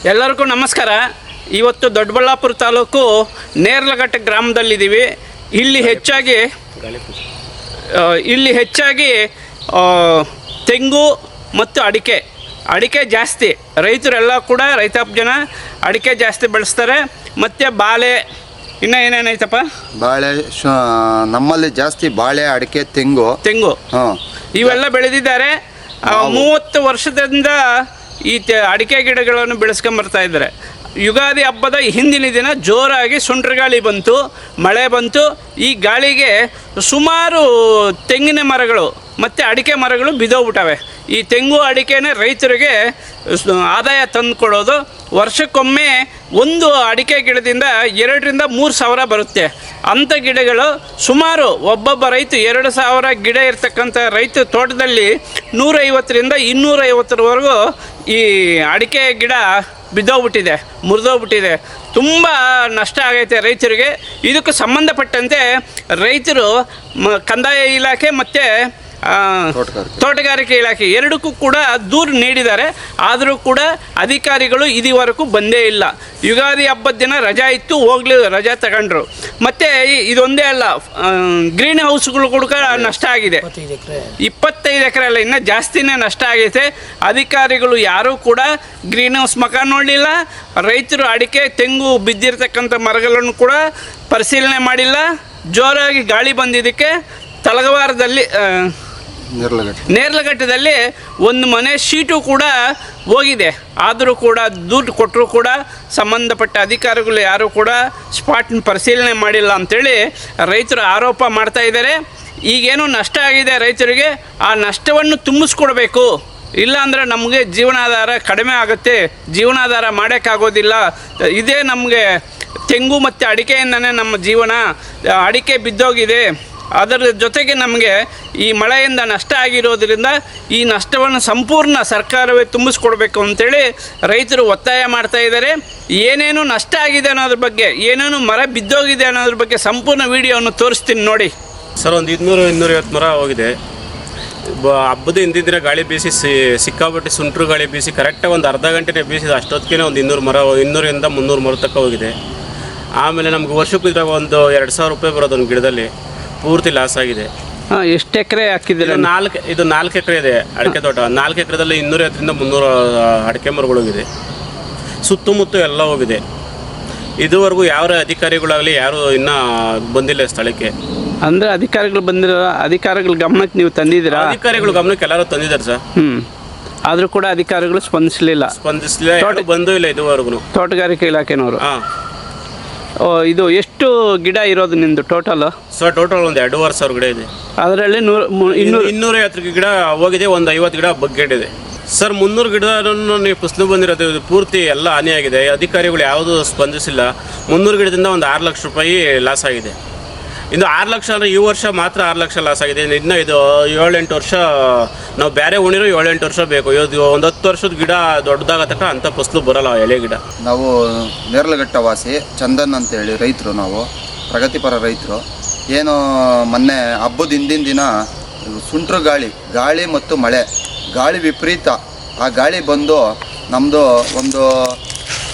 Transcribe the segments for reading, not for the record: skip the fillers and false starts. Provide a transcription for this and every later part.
ಎಲ್ಲರಿಗೂ ನಮಸ್ಕಾರ. ಇವತ್ತು ದೊಡ್ಡಬಳ್ಳಾಪುರ ತಾಲೂಕು ನೇರ್ಲಘಟ್ಟ ಗ್ರಾಮದಲ್ಲಿದ್ದೀವಿ. ಇಲ್ಲಿ ಹೆಚ್ಚಾಗಿ ತೆಂಗು ಮತ್ತು ಅಡಿಕೆ ಜಾಸ್ತಿ. ರೈತರೆಲ್ಲ ಕೂಡ ರೈತಾಪಿ ಜನ ಅಡಿಕೆ ಜಾಸ್ತಿ ಬೆಳೆಸ್ತಾರೆ. ಮತ್ತು ಬಾಳೆ, ಇನ್ನು ಏನೇನೈತಪ್ಪ? ಬಾಳೆ ನಮ್ಮಲ್ಲಿ ಜಾಸ್ತಿ ಬಾಳೆ, ಅಡಿಕೆ, ತೆಂಗು ಇವೆಲ್ಲ ಬೆಳೆದಿದ್ದಾರೆ. 30 ವರ್ಷದಿಂದ ಈ ಅಡಿಕೆ ಗಿಡಗಳನ್ನು ಬೆಳೆಸ್ಕೊಂಬರ್ತಾ ಇದ್ದಾರೆ. ಯುಗಾದಿ ಹಬ್ಬದ ಹಿಂದಿನ ದಿನ ಜೋರಾಗಿ ಸುಂಟ್ರ ಗಾಳಿ ಬಂತು, ಮಳೆ ಬಂತು. ಈ ಗಾಳಿಗೆ ಸುಮಾರು ತೆಂಗಿನ ಮರಗಳು ಮತ್ತು ಅಡಿಕೆ ಮರಗಳು ಬಿದ್ದೋಗ್ಬಿಟ್ಟವೆ. ಈ ತೆಂಗು ಅಡಿಕೆನೇ ರೈತರಿಗೆ ಆದಾಯ ತಂದುಕೊಡೋದು. ವರ್ಷಕ್ಕೊಮ್ಮೆ ಒಂದು ಅಡಿಕೆ ಗಿಡದಿಂದ 2 ರಿಂದ 3 ಸಾವಿರ ಬರುತ್ತೆ. ಅಂಥ ಗಿಡಗಳು ಸುಮಾರು ಒಬ್ಬೊಬ್ಬ ರೈತ 2,000 ಗಿಡ ಇರ್ತಕ್ಕಂಥ ರೈತ ತೋಟದಲ್ಲಿ 150 ರಿಂದ 250ವರೆಗೂ ಈ ಅಡಿಕೆ ಗಿಡ ಬಿದ್ದೋಗ್ಬಿಟ್ಟಿದೆ, ಮುರಿದೋಗ್ಬಿಟ್ಟಿದೆ. ತುಂಬ ನಷ್ಟ ಆಗೈತೆ ರೈತರಿಗೆ. ಇದಕ್ಕೆ ಸಂಬಂಧಪಟ್ಟಂತೆ ರೈತರು ಕಂದಾಯ ಇಲಾಖೆ ಮತ್ತು ತೋಟಗಾರಿಕೆ ಇಲಾಖೆ ಎರಡಕ್ಕೂ ಕೂಡ ದೂರು ನೀಡಿದ್ದಾರೆ. ಆದರೂ ಕೂಡ ಅಧಿಕಾರಿಗಳು ಇದುವರೆಗೂ ಬಂದೇ ಇಲ್ಲ. ಯುಗಾದಿ ಹಬ್ಬದ ದಿನ ರಜಾ ಇತ್ತು, ರಜಾ ತಗೊಂಡ್ರು. ಮತ್ತು ಇದೊಂದೇ ಅಲ್ಲ, ಗ್ರೀನ್ ಹೌಸ್ಗಳು ಕೂಡ ನಷ್ಟ ಆಗಿದೆ. 25 ಎಕರೆ ಅಲ್ಲ, ಇನ್ನೂ ಜಾಸ್ತಿನೇ ನಷ್ಟ ಆಗೈತೆ. ಅಧಿಕಾರಿಗಳು ಯಾರೂ ಕೂಡ ಗ್ರೀನ್ ಹೌಸ್ ಮಕ ನೋಡಲಿಲ್ಲ. ರೈತರು ಅಡಿಕೆ, ತೆಂಗು ಬಿದ್ದಿರ್ತಕ್ಕಂಥ ಮರಗಳನ್ನು ಕೂಡ ಪರಿಶೀಲನೆ ಮಾಡಿಲ್ಲ. ಜೋರಾಗಿ ಗಾಳಿ ಬಂದಿದ್ದಕ್ಕೆ ತಲಗವಾರದಲ್ಲಿ ನೇರ್ಲಘಟ್ಟದಲ್ಲಿ ಒಂದು ಮನೆ ಶೀಟು ಕೂಡ ಹೋಗಿದೆ. ಆದರೂ ಕೂಡ ದುಡ್ಡು ಕೊಟ್ಟರೂ ಕೂಡ ಸಂಬಂಧಪಟ್ಟ ಅಧಿಕಾರಿಗಳು ಯಾರೂ ಕೂಡ ಸ್ಪಾಟ್ನ ಪರಿಶೀಲನೆ ಮಾಡಿಲ್ಲ ಅಂಥೇಳಿ ರೈತರು ಆರೋಪ ಮಾಡ್ತಾ ಇದ್ದಾರೆ. ಈಗೇನು ನಷ್ಟ ಆಗಿದೆ ರೈತರಿಗೆ, ಆ ನಷ್ಟವನ್ನು ತುಂಬಿಸ್ಕೊಡ್ಬೇಕು. ಇಲ್ಲಾಂದರೆ ನಮಗೆ ಜೀವನಾಧಾರ ಕಡಿಮೆ ಆಗುತ್ತೆ, ಜೀವನಾಧಾರ ಮಾಡೋಕ್ಕಾಗೋದಿಲ್ಲ. ಇದೇ ನಮಗೆ ತೆಂಗು ಮತ್ತು ಅಡಿಕೆಯಿಂದನೇ ನಮ್ಮ ಜೀವನ. ಅಡಿಕೆ ಬಿದ್ದೋಗಿದೆ, ಅದರ ಜೊತೆಗೆ ನಮಗೆ ಈ ಮಳೆಯಿಂದ ನಷ್ಟ ಆಗಿರೋದ್ರಿಂದ ಈ ನಷ್ಟವನ್ನು ಸಂಪೂರ್ಣ ಸರ್ಕಾರವೇ ತುಂಬಿಸ್ಕೊಡ್ಬೇಕು ಅಂತೇಳಿ ರೈತರು ಒತ್ತಾಯ ಮಾಡ್ತಾ ಇದ್ದಾರೆ. ಏನೇನು ನಷ್ಟ ಆಗಿದೆ ಅನ್ನೋದ್ರ ಬಗ್ಗೆ, ಏನೇನು ಮರ ಬಿದ್ದೋಗಿದೆ ಅನ್ನೋದ್ರ ಬಗ್ಗೆ ಸಂಪೂರ್ಣ ವಿಡಿಯೋವನ್ನು ತೋರಿಸ್ತೀನಿ ನೋಡಿ. ಸರ್, ಒಂದು 200-250 ಮರ ಹೋಗಿದೆ. ಹಬ್ಬದ ಹಿಂದಿನ ದಿನ ಗಾಳಿ ಬೀಸಿ ಸಿಕ್ಕಾಪಟ್ಟೆ ಸುಂಟ್ರು ಗಾಳಿ ಬೀಸಿ ಕರೆಕ್ಟಾಗಿ ಒಂದು ಅರ್ಧ ಗಂಟೆನೇ ಬೀಸಿದ. ಅಷ್ಟೊತ್ತಿಗೆ ಒಂದು 200ರಿಂದ 300 ಮರ ತಕ್ಕ ಹೋಗಿದೆ. ಆಮೇಲೆ ನಮ್ಗೆ ವರ್ಷಕ್ಕೂ ಇದ್ರಾಗ ಒಂದು 2,000 ರೂಪಾಯಿ ಬರೋದು ಒಂದು ಗಿಡದಲ್ಲಿ. ಪೂರ್ತಿ ಲಾಸ್ ಆಗಿದೆ. ಎಷ್ಟು ಎಕರೆ ಹಾಕಿದ್ದೀರಾ? 4 ಎಕರೆ ಇದೆ ಅಡಿಕೆ ತೋಟ. 4 ಎಕರೆದಲ್ಲಿ 250ರಿಂದ 300 ಅಡಿಕೆ ಮರಗಳೋಗಿದೆ. ಸುತ್ತಮುತ್ತ ಎಲ್ಲ ಹೋಗಿದೆ. ಇದುವರೆಗೂ ಯಾವ ಅಧಿಕಾರಿಗಳಾಗಲಿ ಯಾರು ಇನ್ನೂ ಬಂದಿಲ್ಲ ಸ್ಥಳಕ್ಕೆ. ಅಂದರೆ ಅಧಿಕಾರಿಗಳು ಬಂದಿರೋ, ಅಧಿಕಾರಿಗಳ ಗಮನಕ್ಕೆ ನೀವು ತಂದಿದ್ದೀರಾ? ಅಧಿಕಾರಿಗಳ ಗಮನಕ್ಕೆ ಎಲ್ಲರೂ ತಂದಿದ್ದಾರೆ ಸರ್. ಆದರೂ ಕೂಡ ಅಧಿಕಾರಿಗಳು ಸ್ಪಂದಿಸಲಿಲ್ಲ. ಬಂದೂ ಇಲ್ಲ ಇದುವರೆಗೂ. ತೋಟಗಾರಿಕೆ ಇಲಾಖೆನವರು. ಇದು ಎಷ್ಟು ಗಿಡ ಇರೋದು ನಿಂದು ಟೋಟಲ್? ಸರ್, ಟೋಟಲ್ ಒಂದು 2,500 ಗಿಡ ಇದೆ. ಅದರಲ್ಲಿ 250 ಗಿಡ ಹೋಗಿದೆ, ಒಂದು 50 ಗಿಡ ಬಗ್ಗೆಟ್ಟಿದೆ. ಸರ್, 300 ಗಿಡವನ್ನು ನೀವು ಫಸಲು ಬಂದಿರೋದು ಪೂರ್ತಿ ಎಲ್ಲ ಹಾನಿಯಾಗಿದೆ. ಅಧಿಕಾರಿಗಳು ಯಾವುದೂ ಸ್ಪಂದಿಸಿಲ್ಲ. 300 ಗಿಡದಿಂದ ಒಂದು 6 ಲಕ್ಷ ರೂಪಾಯಿ ಲಾಸ್ ಆಗಿದೆ. ಇನ್ನು 6 ಲಕ್ಷ ಅಂದರೆ ಈ ವರ್ಷ ಮಾತ್ರ 6 ಲಕ್ಷ ಲಾಸ್ ಆಗಿದೆ. ಇನ್ನು ಇದು 7-8 ವರ್ಷ ನಾವು ಬೇರೆ ಉಣಿರೋ 7-8 ವರ್ಷ ಬೇಕು. ಇದು ಒಂದು 10 ವರ್ಷದ ಗಿಡ ದೊಡ್ಡದಾಗತಕ್ಕ ಅಂಥ ಫಸಲು ಬರೋಲ್ಲ ಎಲೆ ಗಿಡ. ನಾವು ನೇರ್ಲಘಟ್ಟ ವಾಸಿ ಚಂದನ್ ಅಂತೇಳಿ ರೈತರು, ನಾವು ಪ್ರಗತಿಪರ ರೈತರು. ಏನು ಮೊನ್ನೆ ಹಬ್ಬದ ಹಿಂದಿನ ದಿನ ಸುಂಟ್ರು ಗಾಳಿ ಮತ್ತು ಮಳೆ, ಗಾಳಿ ವಿಪರೀತ. ಆ ಗಾಳಿ ಬಂದು ನಮ್ಮದು ಒಂದು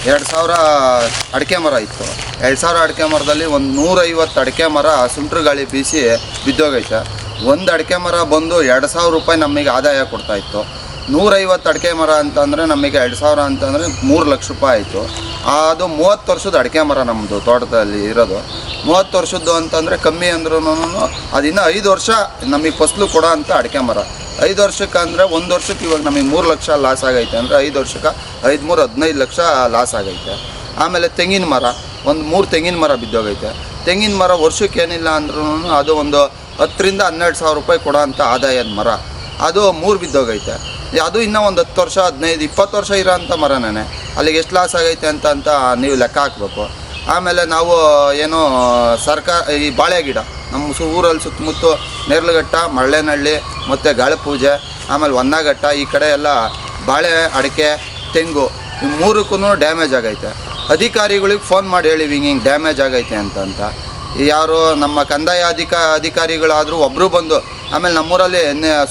2,000 ಅಡಿಕೆ ಮರ ಇತ್ತು. 2,000 ಅಡಿಕೆ ಮರದಲ್ಲಿ ಒಂದು 150 ಅಡಿಕೆ ಮರ ಸುಂಟ್ರು ಗಾಳಿ ಬೀಸಿ ಬಿದ್ದೋಗೈತೆ. ಒಂದು ಅಡಿಕೆ ಮರ ಬಂದು 2,000 ರೂಪಾಯಿ ನಮಗೆ ಆದಾಯ ಕೊಡ್ತಾಯಿತ್ತು. 150 ಅಡಿಕೆ ಮರ ಅಂತಂದರೆ ನಮಗೆ 2,000 ಅಂತಂದರೆ 3 ಲಕ್ಷ ರೂಪಾಯಿ ಆಯಿತು. ಅದು 30 ವರ್ಷದ ಅಡಿಕೆ ಮರ ನಮ್ಮದು ತೋಟದಲ್ಲಿ ಇರೋದು. 30 ವರ್ಷದ್ದು ಅಂತಂದರೆ ಕಮ್ಮಿ ಅಂದ್ರೂ ಅದಿನ್ನು 5 ವರ್ಷ ನಮಗೆ ಫಸಲು ಕೊಡೋ ಅಂಥ ಅಡಿಕೆ ಮರ. 5 ವರ್ಷಕ್ಕೆ ಅಂದರೆ 1 ವರ್ಷಕ್ಕೆ ಇವಾಗ ನಮಗೆ 3 ಲಕ್ಷ ಲಾಸ್ ಆಗೈತೆ. ಅಂದರೆ 5 ವರ್ಷಕ್ಕೆ 15 ಲಕ್ಷ ಲಾಸ್ ಆಗೈತೆ. ಆಮೇಲೆ ತೆಂಗಿನ ಮರ, ಒಂದು 3 ತೆಂಗಿನ ಮರ ಬಿದ್ದೋಗೈತೆ. ತೆಂಗಿನ ಮರ ವರ್ಷಕ್ಕೆ ಏನಿಲ್ಲ ಅಂದ್ರೂ ಅದು ಒಂದು 10 ರಿಂದ 12 ಸಾವಿರ ರೂಪಾಯಿ ಕೊಡೋ ಅಂಥ ಆದಾಯದ ಮರ. ಅದು 3 ಬಿದ್ದೋಗೈತೆ. ಅದು ಇನ್ನೂ ಒಂದು 10 ವರ್ಷ 15-20 ವರ್ಷ ಇರೋ ಅಂಥ ಮರನೇ. ಅಲ್ಲಿಗೆ ಎಷ್ಟು ಲಾಸ್ ಆಗೈತೆ ಅಂತ ನೀವು ಲೆಕ್ಕ ಹಾಕಬೇಕು. ಆಮೇಲೆ ನಾವು ಏನು ಈ ಬಾಳೆ ಗಿಡ ನಮ್ಮ ಊರಲ್ಲಿ ಸುತ್ತಮುತ್ತ ನೇರ್ಲಘಟ್ಟ, ಮಳ್ಳೆನಹಳ್ಳಿ ಮತ್ತು ಗಾಳಿಪೂಜೆ, ಆಮೇಲೆ ಹೊನ್ನಘಟ್ಟ, ಈ ಕಡೆ ಎಲ್ಲ ಬಾಳೆ, ಅಡಿಕೆ, ತೆಂಗು ಈ 3ಕ್ಕೂ ಡ್ಯಾಮೇಜ್ ಆಗೈತೆ. ಅಧಿಕಾರಿಗಳಿಗೆ ಫೋನ್ ಮಾಡಿ ಹೇಳಿ ಹಿಂಗೆ ಡ್ಯಾಮೇಜ್ ಆಗೈತೆ ಅಂತ. ಯಾರು ನಮ್ಮ ಕಂದಾಯ ಅಧಿಕಾರಿಗಳಾದರೂ ಒಬ್ಬರು ಬಂದು, ಆಮೇಲೆ ನಮ್ಮೂರಲ್ಲಿ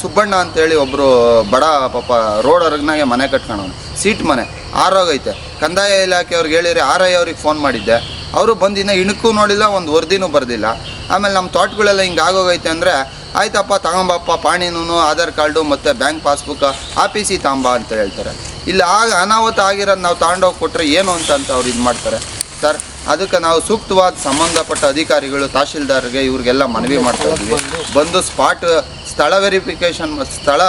ಸುಬ್ಬಣ್ಣ ಅಂತೇಳಿ ಒಬ್ಬರು ಬಡ ಪಾಪ ರೋಡ್ ಹೊರಗ್ನಾಗೆ ಮನೆ ಕಟ್ಕೊಳ್ಳೋನು, ಸೀಟ್ ಮನೆ ಆರೋಗೈತೆ. ಕಂದಾಯ ಇಲಾಖೆಯವ್ರಿಗೆ ಹೇಳಿರಿ RI ಅವ್ರಿಗೆ ಫೋನ್ ಮಾಡಿದ್ದೆ, ಅವರು ಬಂದು ಇನ್ನೂ ಇಣಕ್ಕೂ ನೋಡಿಲ್ಲ, ಒಂದು ವರದಿನೂ ಬರೆದಿಲ್ಲ. ಆಮೇಲೆ ನಮ್ಮ ತೋಟಗಳೆಲ್ಲ ಹಿಂಗೆ ಆಗೋಗೈತೆ ಅಂದರೆ ಆಯ್ತಪ್ಪ ತಗೊಂಬಪ್ಪ ಪಾಣಿನೂ ಆಧಾರ್ ಕಾರ್ಡು ಮತ್ತು ಬ್ಯಾಂಕ್ ಪಾಸ್ಬುಕ್ ಆಫೀಸಿಗೆ ತಗೊಂಬ ಅಂತ ಹೇಳ್ತಾರೆ. ಇಲ್ಲಿ ಅನಾಹುತ ಆಗಿರೋದು ನಾವು ತಗೊಂಡೋಗಿ ಕೊಟ್ಟರೆ ಏನು ಅಂತ ಅವ್ರು ಇದು ಮಾಡ್ತಾರೆ ಸರ್. ಅದಕ್ಕೆ ನಾವು ಸೂಕ್ತವಾದ ಸಂಬಂಧಪಟ್ಟ ಅಧಿಕಾರಿಗಳು ತಹಶೀಲ್ದಾರ್ಗೆ ಇವ್ರಿಗೆಲ್ಲ ಮನವಿ ಮಾಡ್ತಾ ಇದ್ವಿ, ಬಂದು ಸ್ಥಳ ವೆರಿಫಿಕೇಷನ್ ಸ್ಥಳ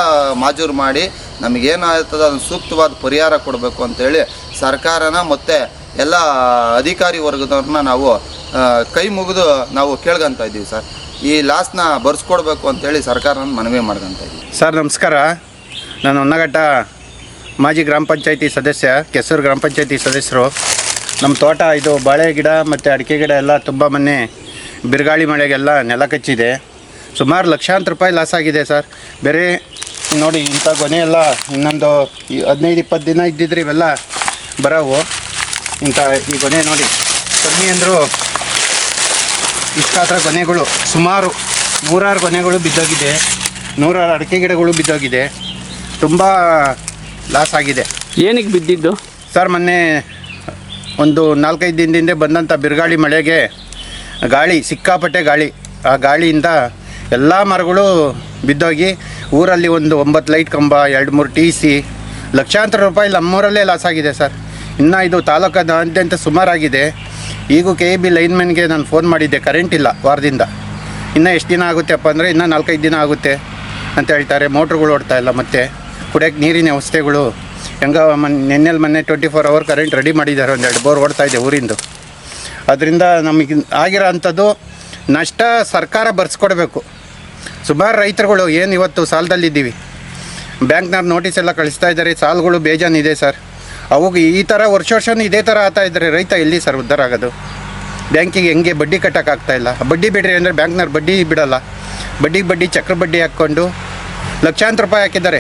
ಮಾಜೂರು ಮಾಡಿ ನಮಗೇನಾಗ್ತದೆ ಅದನ್ನು ಸೂಕ್ತವಾದ ಪರಿಹಾರ ಕೊಡಬೇಕು ಅಂತೇಳಿ ಸರ್ಕಾರನ ಮತ್ತು ಎಲ್ಲ ಅಧಿಕಾರಿ ವರ್ಗದವ್ರನ್ನ ನಾವು ಕೈ ಮುಗಿದು ನಾವು ಕೇಳ್ಕೊತಾ ಇದ್ದೀವಿ ಸರ್. ಈ ಲಾಸ್ನ ಬರ್ಸ್ಕೊಡ್ಬೇಕು ಅಂತೇಳಿ ಸರ್ಕಾರನ ಮನವಿ ಮಾಡ್ಕೊತಾ ಇದ್ದೀವಿ. ಸರ್ ನಮಸ್ಕಾರ. ನಾನು ಹೊನ್ನಘಟ್ಟ ಮಾಜಿ ಗ್ರಾಮ ಪಂಚಾಯತಿ ಸದಸ್ಯ, ಕೆಸೂರು ಗ್ರಾಮ ಪಂಚಾಯತಿ ಸದಸ್ಯರು. ನಮ್ಮ ತೋಟ ಇದು ಬಾಳೆ ಗಿಡ ಮತ್ತು ಅಡಿಕೆ ಗಿಡ ಎಲ್ಲ ತುಂಬ ಮೊನ್ನೆ ಬಿರುಗಾಳಿ ಮಳೆಗೆಲ್ಲ ನೆಲ ಕಚ್ಚಿದೆ. ಸುಮಾರು ಲಕ್ಷಾಂತರ ರೂಪಾಯಿ ಲಾಸ್ ಆಗಿದೆ ಸರ್. ಬೇರೆ ನೋಡಿ ಇಂಥ ಗೊನೆ ಎಲ್ಲ ಇನ್ನೊಂದು 15-20 ದಿನ ಇದ್ದಿದ್ರೆ ಇವೆಲ್ಲ ಬರೋವು. ಇಂಥ ಈ ಗೊನೆ ನೋಡಿ ಕಮ್ಮಿ ಅಂದರೂ ಇಷ್ಟಾತ್ರ ಗೊನೆಗಳು ಸುಮಾರು 100 ಗೊನೆಗಳು ಬಿದ್ದೋಗಿದೆ, 100 ಅಡಿಕೆ ಗಿಡಗಳು ಬಿದ್ದೋಗಿದೆ. ತುಂಬ ಲಾಸ್ ಆಗಿದೆ. ಏನಕ್ಕೆ ಬಿದ್ದಿದ್ದು ಸರ್? ಮೊನ್ನೆ ಒಂದು 4-5 ದಿನದಿಂದ ಬಂದಂಥ ಬಿರುಗಾಳಿ ಮಳೆಗೆ ಗಾಳಿ, ಸಿಕ್ಕಾಪಟ್ಟೆ ಗಾಳಿ, ಆ ಗಾಳಿಯಿಂದ ಎಲ್ಲ ಮರಗಳು ಬಿದ್ದೋಗಿ ಊರಲ್ಲಿ ಒಂದು 9 ಲೈಟ್ ಕಂಬ, 2-3 TC, ಲಕ್ಷಾಂತರ ರೂಪಾಯಿ ನಮ್ಮೂರಲ್ಲೇ ಲಾಸ್ ಆಗಿದೆ ಸರ್. ಇನ್ನು ಇದು ತಾಲೂಕಾದ್ಯಂತ ಸುಮಾರಾಗಿದೆ. ಈಗೂ KEB ಲೈನ್ಮೆನ್ಗೆ ನಾನು ಫೋನ್ ಮಾಡಿದ್ದೆ, ಕರೆಂಟ್ ಇಲ್ಲ ವಾರದಿಂದ. ಇನ್ನೂ ಎಷ್ಟು ದಿನ ಆಗುತ್ತೆಪ್ಪ ಅಂದರೆ ಇನ್ನೂ 4-5 ದಿನ ಆಗುತ್ತೆ ಅಂತ ಹೇಳ್ತಾರೆ. ಮೋಟ್ರುಗಳು ಓಡ್ತಾ ಇಲ್ಲ, ಮತ್ತು ಕುಡಿಯೋಕ್ಕೆ ನೀರಿನ ವ್ಯವಸ್ಥೆಗಳು ಹೆಂಗ ಮೊನ್ನೆ 24 ಅವರ್ ಕರೆಂಟ್ ರೆಡಿ ಮಾಡಿದ್ದಾರೆ. 1-2 ಬೋರ್ ಓಡ್ತಾಯಿದೆ ಊರಿಂದು. ಅದರಿಂದ ನಮಗೆ ಆಗಿರೋ ಅಂಥದ್ದು ನಷ್ಟ ಸರ್ಕಾರ ಬರ್ಸ್ಕೊಡ್ಬೇಕು. ಸುಮಾರು ರೈತರುಗಳು ಏನು ಇವತ್ತು ಸಾಲದಲ್ಲಿದ್ದೀವಿ, ಬ್ಯಾಂಕ್ನವ್ರು ನೋಟಿಸ್ ಎಲ್ಲ ಕಳಿಸ್ತಾ ಇದ್ದಾರೆ, ಸಾಲಗಳು ಬೇಜಾನಿದೆ ಸರ್. ಅವಾಗ ಈ ಥರ ವರ್ಷನೂ ಇದೇ ಥರ ಆಗ್ತಾ ಇದ್ದಾರೆ, ರೈತ ಎಲ್ಲಿ ಸರ್ ಉದ್ಧಾರ ಆಗೋದು? ಬ್ಯಾಂಕಿಗೆ ಹೆಂಗೆ ಬಡ್ಡಿ ಕಟ್ಟೋಕ್ಕಾಗ್ತಾಯಿಲ್ಲ. ಬಡ್ಡಿ ಬಿಡ್ರಿ ಅಂದರೆ ಬ್ಯಾಂಕ್ನವ್ರು ಬಡ್ಡಿ ಬಿಡೋಲ್ಲ. ಬಡ್ಡಿ ಚಕ್ರ ಬಡ್ಡಿ ಹಾಕ್ಕೊಂಡು ಲಕ್ಷಾಂತರ ರೂಪಾಯಿ ಹಾಕಿದ್ದಾರೆ.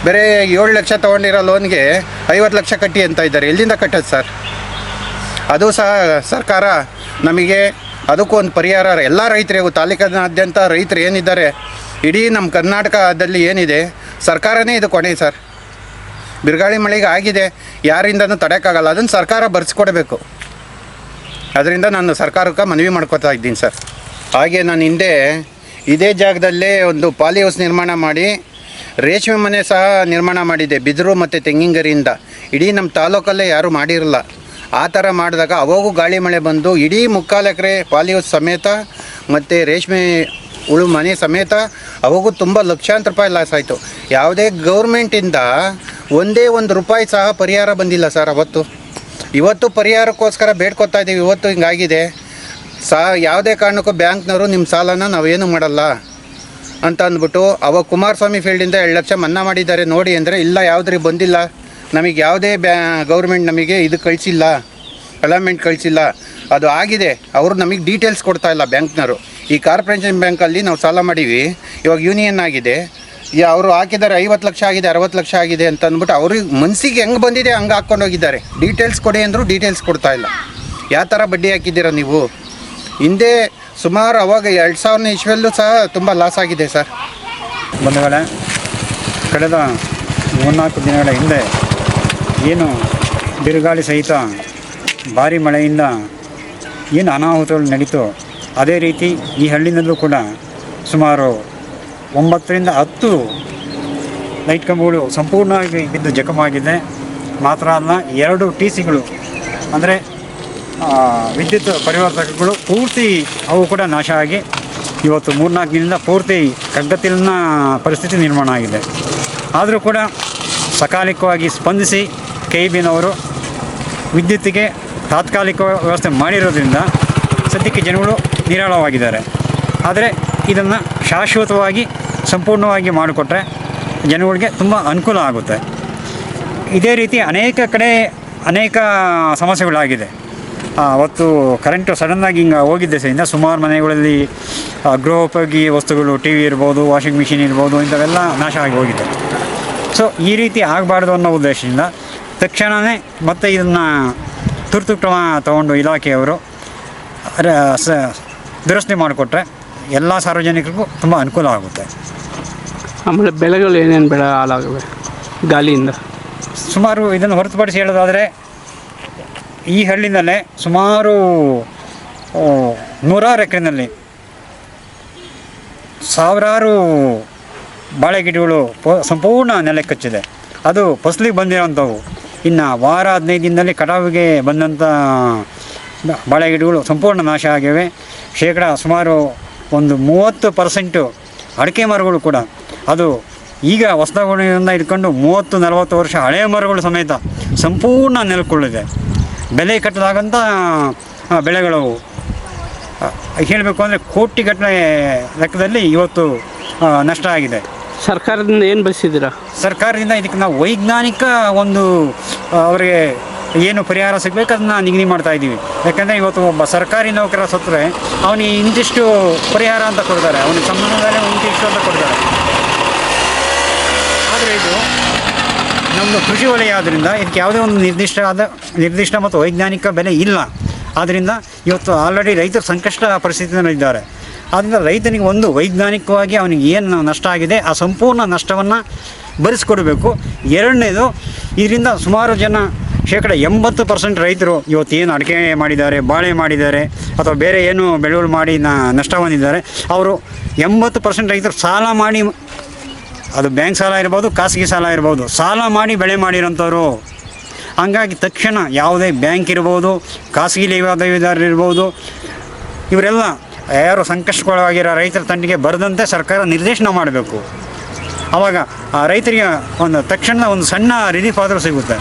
ಬೇರೆ 7 ಲಕ್ಷ ತೊಗೊಂಡಿರೋ ಲೋನ್ಗೆ 50 ಲಕ್ಷ ಕಟ್ಟಿ ಅಂತ ಇದ್ದಾರೆ. ಎಲ್ಲಿಂದ ಕಟ್ಟೋದು ಸರ್? ಅದು ಸಹ ಸರ್ಕಾರ ನಮಗೆ ಅದಕ್ಕೂ ಒಂದು ಪರಿಹಾರ ಎಲ್ಲ ರೈತರಿಗೂ, ತಾಲೂಕಿನಾದ್ಯಂತ ರೈತರು ಏನಿದ್ದಾರೆ, ಇಡೀ ನಮ್ಮ ಕರ್ನಾಟಕದಲ್ಲಿ ಏನಿದೆ, ಸರ್ಕಾರನೇ ಇದು ಕೊನೆ ಸರ್. ಬಿರುಗಾಳಿ ಮಳೆಗೆ ಆಗಿದೆ, ಯಾರಿಂದನೂ ತಡೆಯೋಕ್ಕಾಗಲ್ಲ. ಅದನ್ನು ಸರ್ಕಾರ ಬರ್ಸ್ಕೊಡ್ಬೇಕು. ಅದರಿಂದ ನಾನು ಸರ್ಕಾರಕ್ಕೆ ಮನವಿ ಮಾಡ್ಕೋತಾ ಇದ್ದೀನಿ ಸರ್. ಹಾಗೆ ನಾನು ಹಿಂದೆ ಇದೇ ಜಾಗದಲ್ಲೇ ಒಂದು ಪಾಲಿ ಹೌಸ್ ನಿರ್ಮಾಣ ಮಾಡಿ ರೇಷ್ಮೆ ಮನೆ ಸಹ ನಿರ್ಮಾಣ ಮಾಡಿದೆ, ಬಿದಿರು ಮತ್ತು ತೆಂಗಿನಗರಿಯಿಂದ. ಇಡೀ ನಮ್ಮ ತಾಲೂಕಲ್ಲೇ ಯಾರೂ ಮಾಡಿರಲ್ಲ. ಆ ಥರ ಮಾಡಿದಾಗ ಅವಾಗೂ ಗಾಳಿ ಮಳೆ ಬಂದು ಇಡೀ 3/4 ಎಕರೆ ಪಾಲಿ ಹೌಸ್ ಸಮೇತ ಮತ್ತು ರೇಷ್ಮೆ ಉಳು ಮನೆ ಸಮೇತ ಅವಾಗೂ ತುಂಬ ಲಕ್ಷಾಂತರ ರೂಪಾಯಿ ಲಾಸ್ ಆಯಿತು. ಯಾವುದೇ ಗೌರ್ಮೆಂಟಿಂದ ಒಂದೇ ಒಂದು ರೂಪಾಯಿ ಸಹ ಪರಿಹಾರ ಬಂದಿಲ್ಲ ಸರ್ ಅವತ್ತು. ಇವತ್ತು ಪರಿಹಾರಕ್ಕೋಸ್ಕರ ಬೇಡ್ಕೊತಾ ಇದ್ದೀವಿ. ಇವತ್ತು ಹಿಂಗಾಗಿದೆ ಯಾವುದೇ ಕಾರಣಕ್ಕೂ ಬ್ಯಾಂಕ್ನವರು ನಿಮ್ಮ ಸಾಲನ ನಾವೇನು ಮಾಡಲ್ಲ ಅಂತ ಅಂದ್ಬಿಟ್ಟು ಅವಾಗ ಕುಮಾರಸ್ವಾಮಿ ಫೀಲ್ಡಿಂದ 2 ಲಕ್ಷ ಮನ್ನಾ ಮಾಡಿದ್ದಾರೆ ನೋಡಿ ಅಂದರೆ, ಇಲ್ಲ ಯಾವುದ್ರಿಗೆ ಬಂದಿಲ್ಲ, ನಮಗೆ ಯಾವುದೇ ಗೌರ್ಮೆಂಟ್ ನಮಗೆ ಇದು ಕಳಿಸಿಲ್ಲ, ಅಲಾಟ್ಮೆಂಟ್ ಕಳಿಸಿಲ್ಲ. ಅದು ಆಗಿದೆ, ಅವರು ನಮಗೆ ಡೀಟೇಲ್ಸ್ ಕೊಡ್ತಾ ಇಲ್ಲ ಬ್ಯಾಂಕ್ನವರು. ಈ ಕಾರ್ಪೊರೇಷನ್ ಬ್ಯಾಂಕಲ್ಲಿ ನಾವು ಸಾಲ ಮಾಡೀವಿ, ಇವಾಗ ಯೂನಿಯನ್ ಆಗಿದೆ, ಅವರು ಹಾಕಿದ್ದಾರೆ 50 ಲಕ್ಷ ಆಗಿದೆ, 60 ಲಕ್ಷ ಆಗಿದೆ ಅಂತ ಅಂದ್ಬಿಟ್ಟು ಅವ್ರಿಗೆ ಮನಸ್ಸಿಗೆ ಹೆಂಗೆ ಬಂದಿದೆ ಹಂಗೆ ಹಾಕ್ಕೊಂಡು ಹೋಗಿದ್ದಾರೆ. ಡೀಟೇಲ್ಸ್ ಕೊಡಿ ಅಂದರೂ ಡೀಟೇಲ್ಸ್ ಕೊಡ್ತಾ ಇಲ್ಲ. ಯಾವ ಥರ ಬಡ್ಡಿ ಹಾಕಿದ್ದೀರ ನೀವು? ಹಿಂದೆ ಸುಮಾರು ಅವಾಗ 2000 ಇಸ್ವಿಯಲ್ಲೂ ಸಹ ತುಂಬ ಲಾಸ್ ಆಗಿದೆ ಸರ್. ಬಂಧುಗಳೇ, ಕಳೆದ 3-4 ದಿನಗಳ ಹಿಂದೆ ಏನು ಬಿರುಗಾಳಿ ಸಹಿತ ಭಾರಿ ಮಳೆಯಿಂದ ಏನು ಅನಾಹುತಗಳು ನಡೀತು, ಅದೇ ರೀತಿ ಈ ಹಳ್ಳಿನಲ್ಲೂ ಕೂಡ ಸುಮಾರು 9ರಿಂದ 10 ಲೈಟ್ ಕಂಬಗಳು ಸಂಪೂರ್ಣವಾಗಿ ಬಿದ್ದು ಜಖಮಾಗಿದೆ. ಮಾತ್ರ ಅಲ್ಲ, 2 TCಗಳು ಅಂದರೆ ವಿದ್ಯುತ್ ಪರಿವರ್ತಕಗಳು ಪೂರ್ತಿ ಅವು ಕೂಡ ನಾಶ ಆಗಿ ಇವತ್ತು 3-4 ದಿನದಿಂದ ಪೂರ್ತಿ ಕಗ್ಗತ್ತಿನ ಪರಿಸ್ಥಿತಿ ನಿರ್ಮಾಣ ಆಗಿದೆ. ಆದರೂ ಕೂಡ ಸಕಾಲಿಕವಾಗಿ ಸ್ಪಂದಿಸಿ KEBನವರು ವಿದ್ಯುತ್ತಿಗೆ ತಾತ್ಕಾಲಿಕ ವ್ಯವಸ್ಥೆ ಮಾಡಿರೋದ್ರಿಂದ ಸದ್ಯಕ್ಕೆ ಜನಗಳು ನಿರಾಳವಾಗಿದ್ದಾರೆ. ಆದರೆ ಇದನ್ನು ಶಾಶ್ವತವಾಗಿ ಸಂಪೂರ್ಣವಾಗಿ ಮಾಡಿಕೊಟ್ರೆ ಜನಗಳಿಗೆ ತುಂಬ ಅನುಕೂಲ ಆಗುತ್ತೆ. ಇದೇ ರೀತಿ ಅನೇಕ ಕಡೆ ಅನೇಕ ಸಮಸ್ಯೆಗಳಾಗಿದೆ. ಅವತ್ತು ಕರೆಂಟು ಸಡನ್ನಾಗಿ ಹಿಂಗೆ ಹೋಗಿದ್ದೆ ಸರಿಂದ ಸುಮಾರು ಮನೆಗಳಲ್ಲಿ ಗೃಹೋಪಯೋಗಿ ವಸ್ತುಗಳು, TV ಇರ್ಬೋದು, ವಾಷಿಂಗ್ ಮಿಷಿನ್ ಇರ್ಬೋದು, ಇಂಥವೆಲ್ಲ ನಾಶ ಆಗಿ ಹೋಗಿದೆ. ಸೊ ಈ ರೀತಿ ಆಗಬಾರ್ದು ಅನ್ನೋ ಉದ್ದೇಶದಿಂದ ತಕ್ಷಣವೇ ಮತ್ತೆ ಇದನ್ನು ತುರ್ತು ಕ್ರಮ ತಗೊಂಡು ಇಲಾಖೆಯವರು ದುರಸ್ತಿ ಮಾಡಿಕೊಟ್ರೆ ಎಲ್ಲ ಸಾರ್ವಜನಿಕರಿಗೂ ತುಂಬ ಅನುಕೂಲ ಆಗುತ್ತೆ. ಆಮೇಲೆ ಬೆಳೆಗಳು ಏನೇನು ಬೆಳೆ ಹಾಳಾಗಿವೆ ಗಾಳಿಯಿಂದ? ಸುಮಾರು ಇದನ್ನು ಹೊರತುಪಡಿಸಿ ಹೇಳೋದಾದರೆ ಈ ಹಳ್ಳಿನಲ್ಲೇ ಸುಮಾರು ನೂರಾರು ಎಕರೆನಲ್ಲಿ ಸಾವಿರಾರು ಬಾಳೆ ಗಿಡಗಳು ಸಂಪೂರ್ಣ ನೆಲೆ ಕಚ್ಚಿದೆ. ಅದು ಫಸಲಿಗೆ ಬಂದಿರೋಂಥವು. ಇನ್ನು ವಾರ 15 ದಿನದಲ್ಲಿ ಕಟಾವಿಗೆ ಬಂದಂಥ ಬಾಳೆ ಗಿಡಗಳು ಸಂಪೂರ್ಣ ನಾಶ ಆಗಿವೆ. ಸುಮಾರು ಒಂದು 30% ಅಡಿಕೆ ಮರಗಳು ಕೂಡ, ಅದು ಈಗ ಹೊಸದಾಗಿಂದ ಇಟ್ಕೊಂಡು 30-40 ವರ್ಷ ಹಳೆಯ ಮರಗಳು ಸಮೇತ ಸಂಪೂರ್ಣ ನೆಲಕ್ಕೊಳ್ಳಿದೆ. ಬೆಲೆ ಕಟ್ಟಲಾಗಂಥ ಬೆಳೆಗಳು ಹೇಳಬೇಕು ಅಂದರೆ ಕೋಟಿಗಟ್ಟಲೆ ಲೆಕ್ಕದಲ್ಲಿ ಇವತ್ತು ನಷ್ಟ ಆಗಿದೆ. ಸರ್ಕಾರದಿಂದ ಏನು ಬಯಸಿದ್ದೀರಾ? ಸರ್ಕಾರದಿಂದ ಇದಕ್ಕೆ ನಾವು ವೈಜ್ಞಾನಿಕ ಒಂದು ಅವರಿಗೆ ಏನು ಪರಿಹಾರ ಸಿಗಬೇಕು ಅದನ್ನು ನಿಗದಿ ಮಾಡ್ತಾ ಇದ್ದೀವಿ. ಯಾಕಂದರೆ ಇವತ್ತು ಒಬ್ಬ ಸರ್ಕಾರಿ ನೌಕರ ಸತ್ತರೆ ಅವನಿಗೆ ಇಂತಿಷ್ಟು ಪರಿಹಾರ ಅಂತ ಕೊಡ್ತಾರೆ, ಅವನಿಗೆ ಸಂಬಂಧದಲ್ಲಿ ಇಂತಿಷ್ಟು ಅಂತ ಕೊಡ್ತಾರೆ. ಆದರೆ ಇದು ನಮ್ಮದು ಕೃಷಿ ವಲಯ ಆದ್ದರಿಂದ ಇದಕ್ಕೆ ಯಾವುದೇ ಒಂದು ನಿರ್ದಿಷ್ಟ ಮತ್ತು ವೈಜ್ಞಾನಿಕ ಬೆಲೆ ಇಲ್ಲ. ಆದ್ದರಿಂದ ಇವತ್ತು ಆಲ್ರೆಡಿ ರೈತರು ಸಂಕಷ್ಟ ಪರಿಸ್ಥಿತಿಯಲ್ಲಿದ್ದಾರೆ. ಆದ್ದರಿಂದ ರೈತನಿಗೆ ಒಂದು ವೈಜ್ಞಾನಿಕವಾಗಿ ಅವನಿಗೆ ಏನು ನಷ್ಟ ಆಗಿದೆ ಆ ಸಂಪೂರ್ಣ ನಷ್ಟವನ್ನು ಭರಿಸ್ಕೊಡ್ಬೇಕು. ಎರಡನೇದು, ಇದರಿಂದ ಸುಮಾರು ಜನ 80% ರೈತರು ಇವತ್ತೇನು ಅಡಿಕೆ ಮಾಡಿದ್ದಾರೆ, ಬಾಳೆ ಮಾಡಿದ್ದಾರೆ ಅಥವಾ ಬೇರೆ ಏನು ಬೆಳೆಗಳು ಮಾಡಿ ನಷ್ಟ ಹೊಂದಿದ್ದಾರೆ, ಅವರು 80% ರೈತರು ಸಾಲ ಮಾಡಿ, ಅದು ಬ್ಯಾಂಕ್ ಸಾಲ ಇರ್ಬೋದು, ಖಾಸಗಿ ಸಾಲ ಇರ್ಬೋದು, ಸಾಲ ಮಾಡಿ ಬೆಳೆ ಮಾಡಿರೋಂಥವ್ರು. ಹಂಗಾಗಿ ತಕ್ಷಣ ಯಾವುದೇ ಬ್ಯಾಂಕ್ ಇರ್ಬೋದು, ಖಾಸಗಿ ಲೇವಾದೇವಿದಾರರು ಇರ್ಬೋದು, ಇವರೆಲ್ಲ ಯಾರು ಸಂಕಷ್ಟಗೊಳಗಾಗಿರೋ ರೈತರ ತಂಡಿಗೆ ಬರದಂತೆ ಸರ್ಕಾರ ನಿರ್ದೇಶನ ಮಾಡಬೇಕು. ಆವಾಗ ಆ ರೈತರಿಗೆ ಒಂದು ತಕ್ಷಣ ಒಂದು ಸಣ್ಣ ರಿಲೀಫ್ ಆದರೂ ಸಿಗುತ್ತೆ.